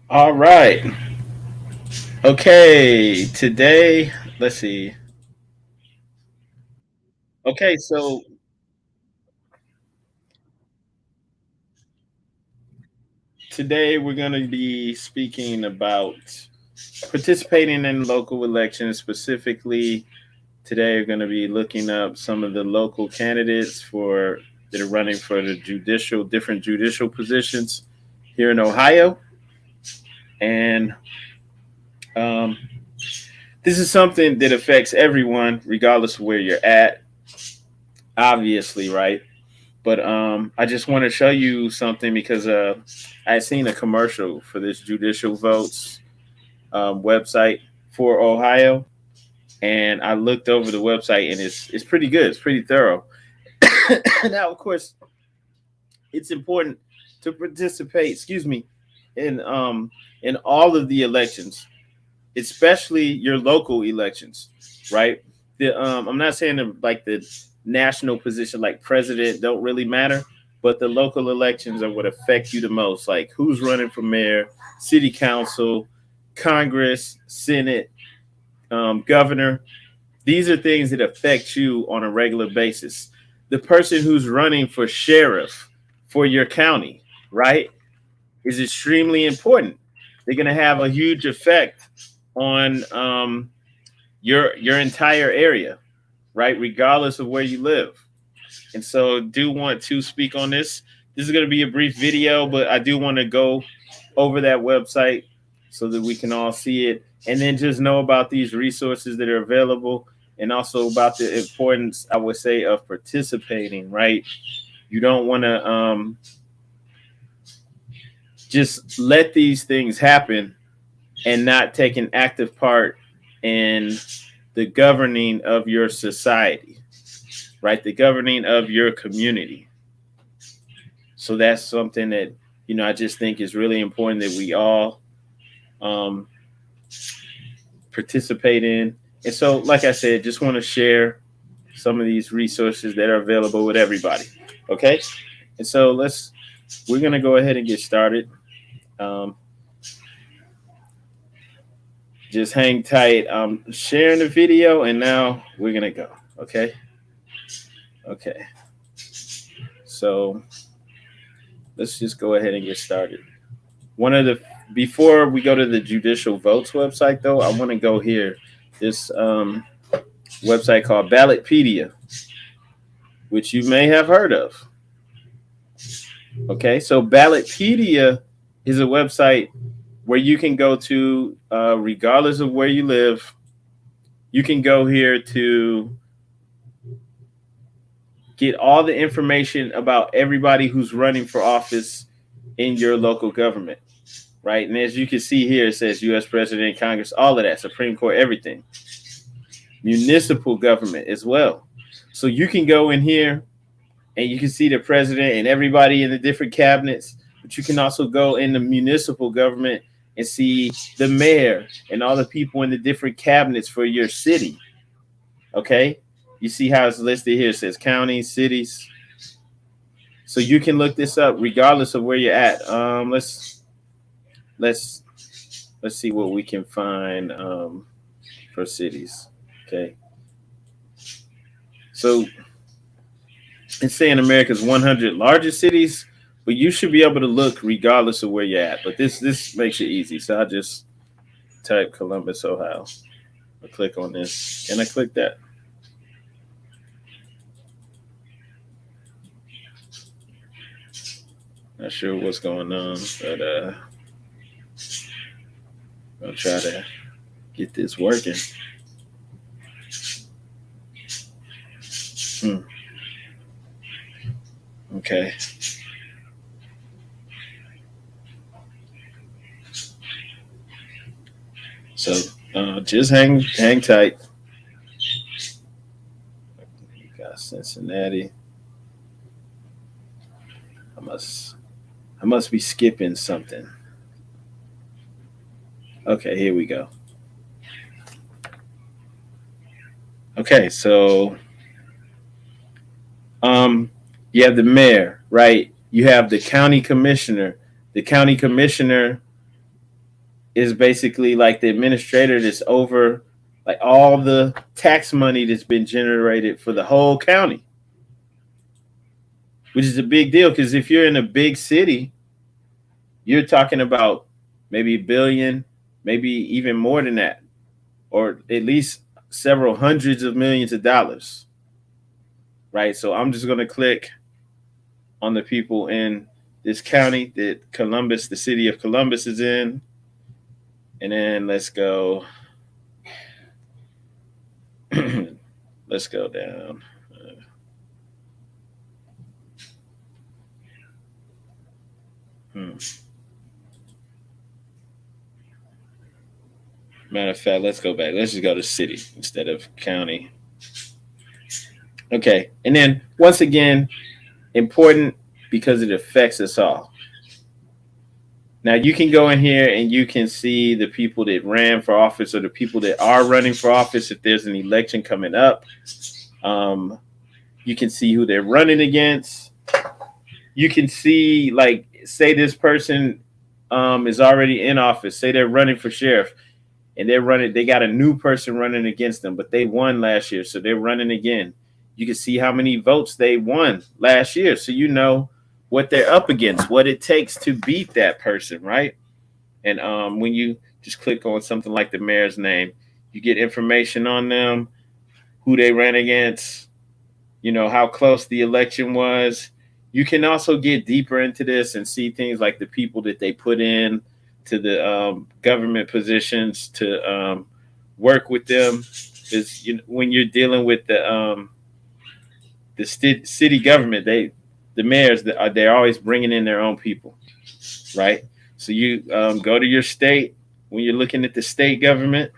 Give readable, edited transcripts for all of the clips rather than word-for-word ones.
All right. Okay. Today, let's see. Okay, so today we're going to be speaking about participating in local elections. Specifically, today we're going to be looking up some of the local candidates for that are running for the different judicial positions here in Ohio. And um, this is something that affects everyone, regardless of where you're at, obviously, right? But I just want to show you something because I had seen a commercial for this Judicial Votes website for Ohio, and I looked over the website, and it's pretty good. It's pretty thorough. Now, of course, it's important to participate. Excuse me, in all of the elections, especially your local elections, right? I'm not saying that, like, the national position like president don't really matter, but the local elections are what affect you the most. Like who's running for mayor, city council, Congress, Senate, governor. These are things that affect you on a regular basis. The person who's running for sheriff for your county, right, is extremely important. They're going to have a huge effect on your entire area, right, regardless of where you live. And so, do want to speak on this. This is going to be a brief video, but I do want to go over that website so that we can all see it, and then just know about these resources that are available, and also about the importance, I would say, of participating. Right, you don't want to just let these things happen and not take an active part in the governing of your society, right? The governing of your community. So that's something that, I just think is really important that we all um, participate in. And so, like I said, just want to share some of these resources that are available with everybody. Okay. And so we're going to go ahead and get started. Um, just hang tight. I'm sharing the video, and now we're going to go. Okay. Okay. So let's just go ahead and get started. One of the Before we go to the Judicial Votes website, though, I want to go here. This website called Ballotpedia, which you may have heard of. Okay, so Ballotpedia is a website where you can go to, regardless of where you live. You can go here to get all the information about everybody who's running for office in your local government, right? And as you can see here, it says U.S. President, Congress, all of that, Supreme Court, everything. Municipal government as well. So you can go in here and you can see the president and everybody in the different cabinets, but you can also go in the municipal government and see the mayor and all the people in the different cabinets for your city. Okay? You see how it's listed here. It says counties, cities. So you can look this up regardless of where you're at. Let's let's see what we can find for cities. Okay. So it's saying America's 100 largest cities, but you should be able to look regardless of where you're at. But this makes it easy. So I just type Columbus, Ohio. I click on this, and I click that. Not sure what's going on, but I'll try to get this working. Hmm. Okay. So just hang tight. We got Cincinnati. I must I must be skipping something. Okay, here we go. Okay, so um, you have the mayor, right? You have the county commissioner. The county commissioner is basically like the administrator that's over like all the tax money that's been generated for the whole county, which is a big deal because if you're in a big city, you're talking about maybe a billion, maybe even more than that, or at least several hundreds of millions of dollars, right? So I'm just going to click on the people in this county that Columbus, the city of Columbus, is in. And then let's go. Let's go down. Hmm. Matter of fact, let's go back. Let's just go to city instead of county. Okay. And then once again, important because it affects us all. Now you can go in here and you can see the people that ran for office or the people that are running for office if there's an election coming up. You can see who they're running against. You can see, like, say this person is already in office. Say they're running for sheriff and they got a new person running against them, but they won last year. So they're running again. You can see how many votes they won last year. So you know what they're up against, what it takes to beat that person, right? And when you just click on something like the mayor's name, you get information on them, who they ran against, how close the election was. You can also get deeper into this and see things like the people that they put in to the government positions to work with them. Because when you're dealing with the city government, the mayors, they're always bringing in their own people, right? So you go to your state when you're looking at the state government.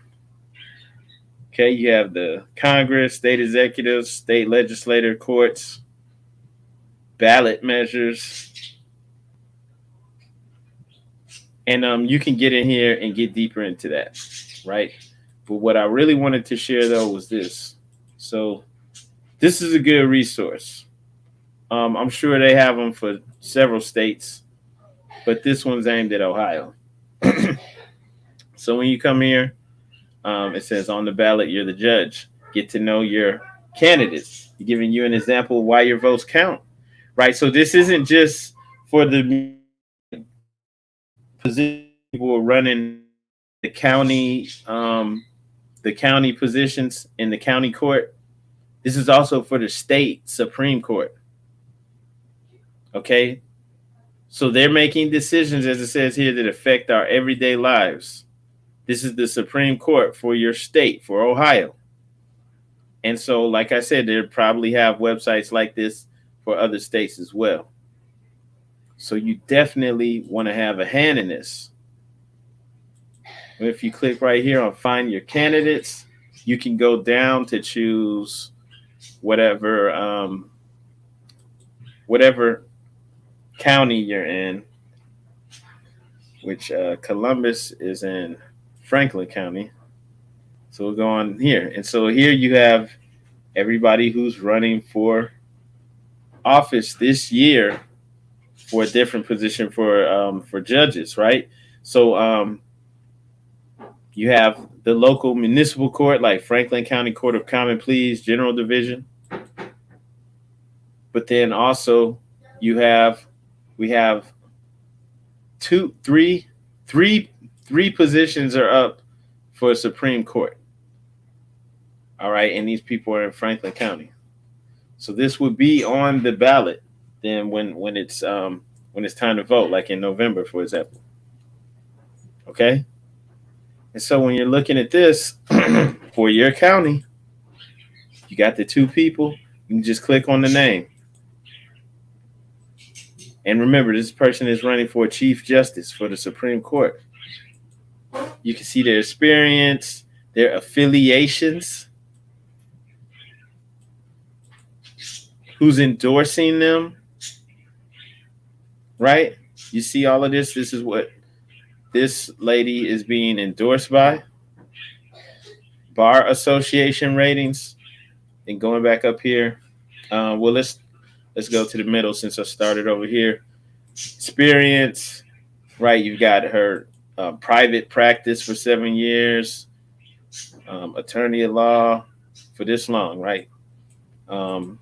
Okay, you have the Congress, state executives, state legislature, courts, ballot measures, and you can get in here and get deeper into that, right? But what I really wanted to share though was this. So this is a good resource. I'm sure they have them for several states, but this one's aimed at Ohio. So when you come here, it says on the ballot, you're the judge. Get to know your candidates. Giving you an example of why your votes count, right? So this isn't just for the position people running the county positions in the county court. This is also for the state Supreme Court. Okay, so they're making decisions, as it says here, that affect our everyday lives. This is the Supreme Court for your state, for Ohio. And so, like I said, they probably have websites like this for other states as well. So you definitely want to have a hand in this. If you click right here on find your candidates, you can go down to choose whatever county you're in, which Columbus is in Franklin County. So we'll go on here. And so here you have everybody who's running for office this year for a different position for judges, right? So you have the local municipal court, like Franklin County Court of Common Pleas, General Division. But then also we have three positions are up for Supreme Court. All right, and these people are in Franklin County. So this would be on the ballot then when it's time to vote, like in November, for example. Okay. And so when you're looking at this for your county, you got the two people. You can just click on the name. And remember, this person is running for Chief Justice for the Supreme Court. You can see their experience, their affiliations, who's endorsing them, right? You see all of this. This is what this lady is being endorsed by. Bar Association ratings. And going back up here, let's go to the middle since I started over here. Experience, right? You've got her private practice for 7 years, attorney at law for this long, right? Um,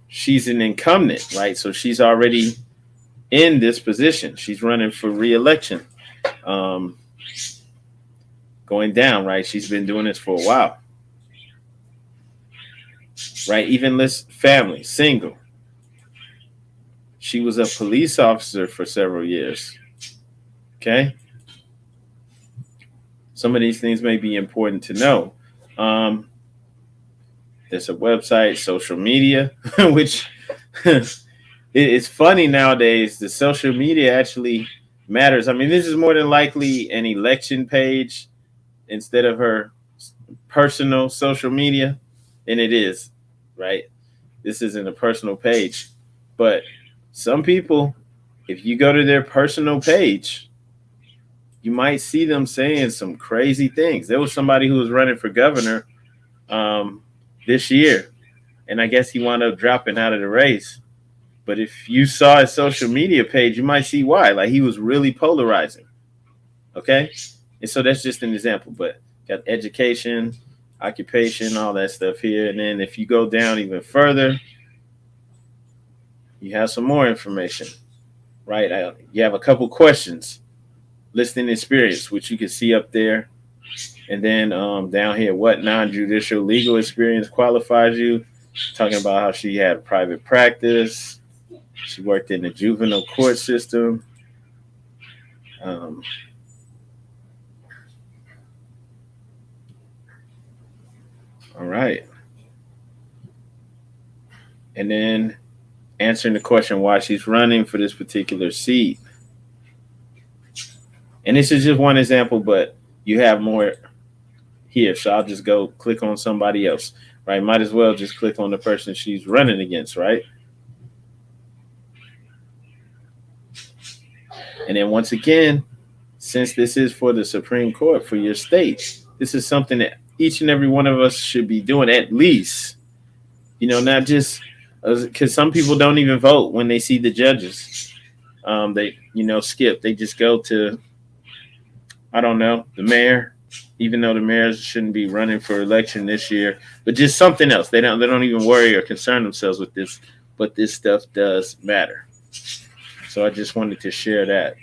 she's an incumbent, right? So she's already in this position. She's running for reelection, um, going down, right? She's been doing this for a while, right? Even this family, single. She was a police officer for several years. Okay. Some of these things may be important to know. There's a website, social media, which it's funny nowadays. The social media actually matters. I mean, this is more than likely an election page instead of her personal social media, and it is, right? This isn't a personal page, but some people, if you go to their personal page, you might see them saying some crazy things. There was somebody who was running for governor this year, and I guess he wound up dropping out of the race. But if you saw his social media page, you might see why. Like, he was really polarizing. Okay, and so that's just an example. But got education, occupation, all that stuff here, and then if you go down even further, you have some more information, right? You have a couple questions, listening experience, which you can see up there. And then down here, what non-judicial legal experience qualifies you? Talking about how she had private practice. She worked in the juvenile court system. All right. And then answering the question why she's running for this particular seat. And this is just one example, but you have more here. So I'll just go click on somebody else, right? Might as well just click on the person she's running against, right? And then once again, since this is for the Supreme Court for your state, this is something that each and every one of us should be doing at least, not just because some people don't even vote when they see the judges. They, skip. They just go to, I don't know, the mayor, even though the mayors shouldn't be running for election this year, but just something else. They don't even worry or concern themselves with this, but this stuff does matter. So I just wanted to share that.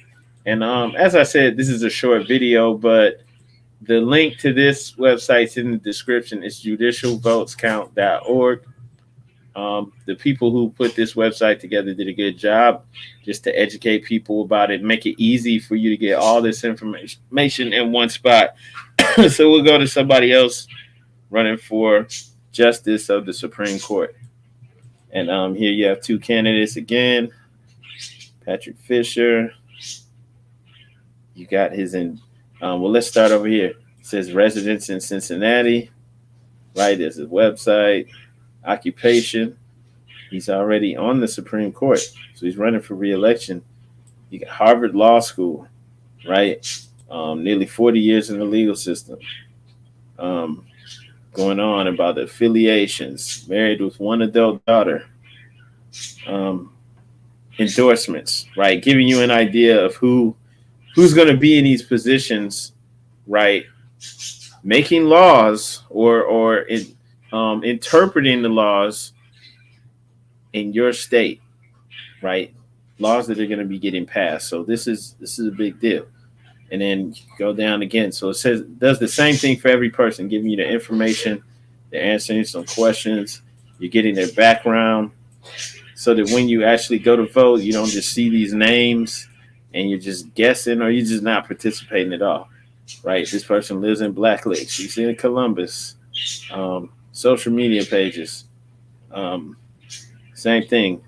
And as I said, this is a short video, but the link to this website's in the description. It's judicialvotescount.org. The people who put this website together did a good job just to educate people about it, make it easy for you to get all this information in one spot. So we'll go to somebody else running for justice of the Supreme Court. And here you have two candidates again. Patrick Fisher. You got his well, let's start over here. It says residence in Cincinnati. Right, there's his website. Occupation. He's already on the Supreme Court, so he's running for re-election. You got Harvard Law School, right? Nearly 40 years in the legal system. Going on about the affiliations. Married with one adult daughter. Endorsements, right? Giving you an idea of who's going to be in these positions, right? Making laws or interpreting the laws in your state, right? Laws that are going to be getting passed. So this is a big deal. And then go down again. So it says does the same thing for every person, giving you the information, they're answering some questions, you're getting their background, so that when you actually go to vote, you don't just see these names and you're just guessing or you're just not participating at all, right? This person lives in Black Lake. She's in Columbus. Social media pages. Same thing.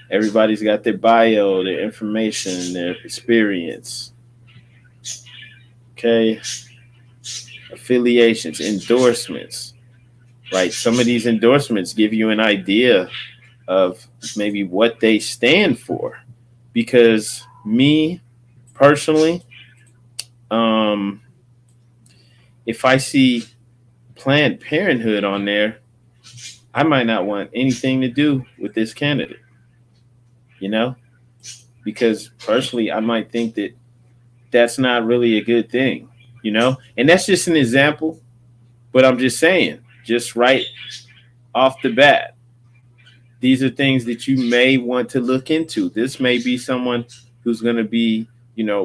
Everybody's got their bio, their information, their experience. Okay. Affiliations, endorsements, right? Some of these endorsements give you an idea of maybe what they stand for. Because me personally, if I see Planned Parenthood on there, I might not want anything to do with this candidate, because personally I might think that that's not really a good thing, you know? And that's just an example, but I'm just saying, just right off the bat, these are things that you may want to look into. This may be someone who's going to be,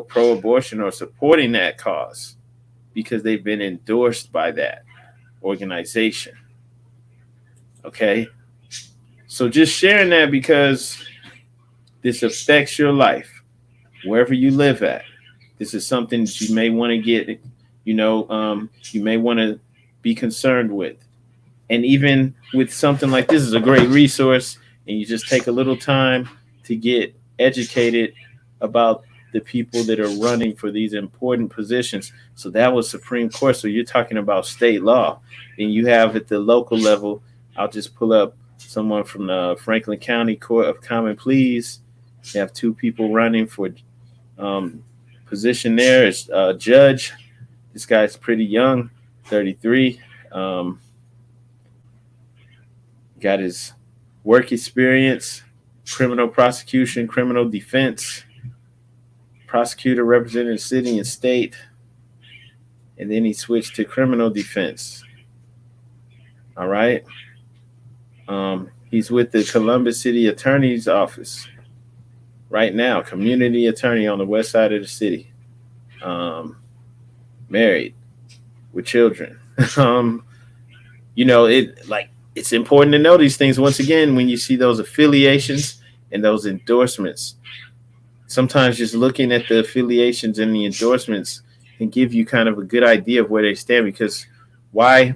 pro abortion or supporting that cause because they've been endorsed by that organization. Okay. So just sharing that because this affects your life wherever you live at. This is something that you may want to get, you may want to be concerned with. And even with something like this is a great resource, and you just take a little time to get educated about the people that are running for these important positions. So that was Supreme Court. So you're talking about state law. And you have at the local level, I'll just pull up someone from the Franklin County Court of Common Pleas. You have two people running for position there. It's judge. This guy's pretty young, 33. Got his work experience, criminal prosecution, criminal defense, prosecutor representing the city and state, and then he switched to criminal defense. All right. He's with the Columbus City Attorney's Office right now, community attorney on the west side of the city, married with children. It's important to know these things. Once again, when you see those affiliations and those endorsements, sometimes just looking at the affiliations and the endorsements can give you kind of a good idea of where they stand. Because why,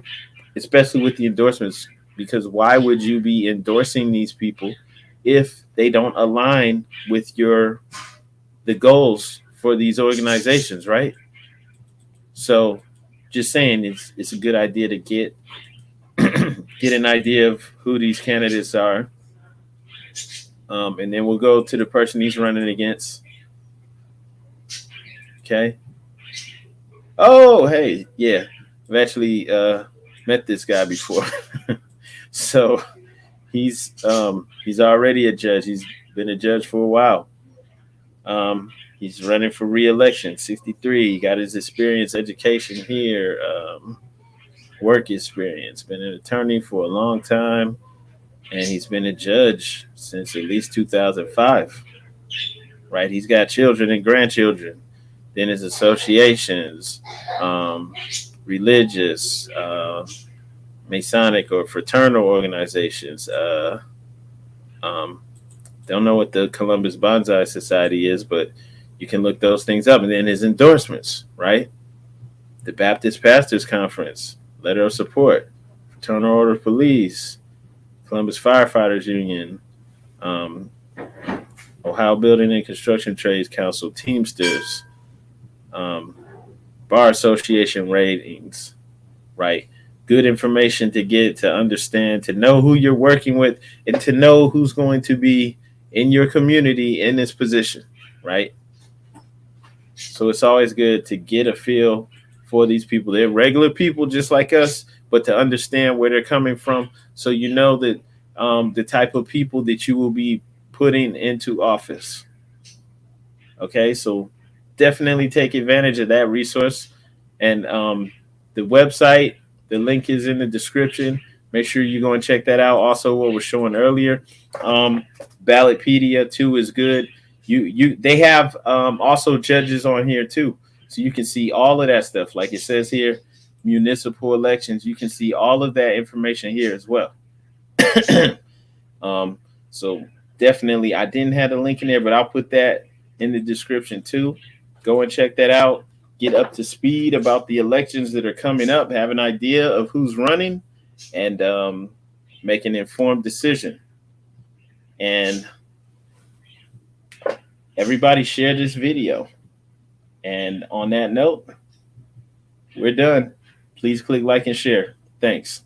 especially with the endorsements, because why would you be endorsing these people if they don't align with the goals for these organizations, right? So just saying, it's a good idea to get an idea of who these candidates are. And then we'll go to the person he's running against. Okay. Oh, hey, yeah. I've actually met this guy before. So he's already a judge. He's been a judge for a while. He's running for re-election, 63. He got his experience, education here, work experience, been an attorney for a long time, and he's been a judge since at least 2005, right? He's got children and grandchildren. Then his associations, religious, Masonic or fraternal organizations. Don't know what the Columbus Bonsai Society is, but you can look those things up. And then his endorsements, right? The Baptist Pastors Conference, letter of support, Fraternal Order of Police, Columbus Firefighters Union, Ohio Building and Construction Trades Council, Teamsters, Bar Association ratings, right? Good information to get, to understand, to know who you're working with, and to know who's going to be in your community in this position, right? So it's always good to get a feel for these people. They're regular people just like us, but to understand where they're coming from, so you know that the type of people that you will be putting into office. Okay, so definitely take advantage of that resource. And the website, the link is in the description. Make sure you go and check that out. Also, what was showing earlier, Ballotpedia too is good. They have also judges on here too, so you can see all of that stuff. Like it says here, municipal elections. You can see all of that information here as well. So definitely, I didn't have the link in there, but I'll put that in the description too. Go and check that out. Get up to speed about the elections that are coming up. Have an idea of who's running, and make an informed decision. And everybody share this video. And on that note, we're done. Please click like and share. Thanks.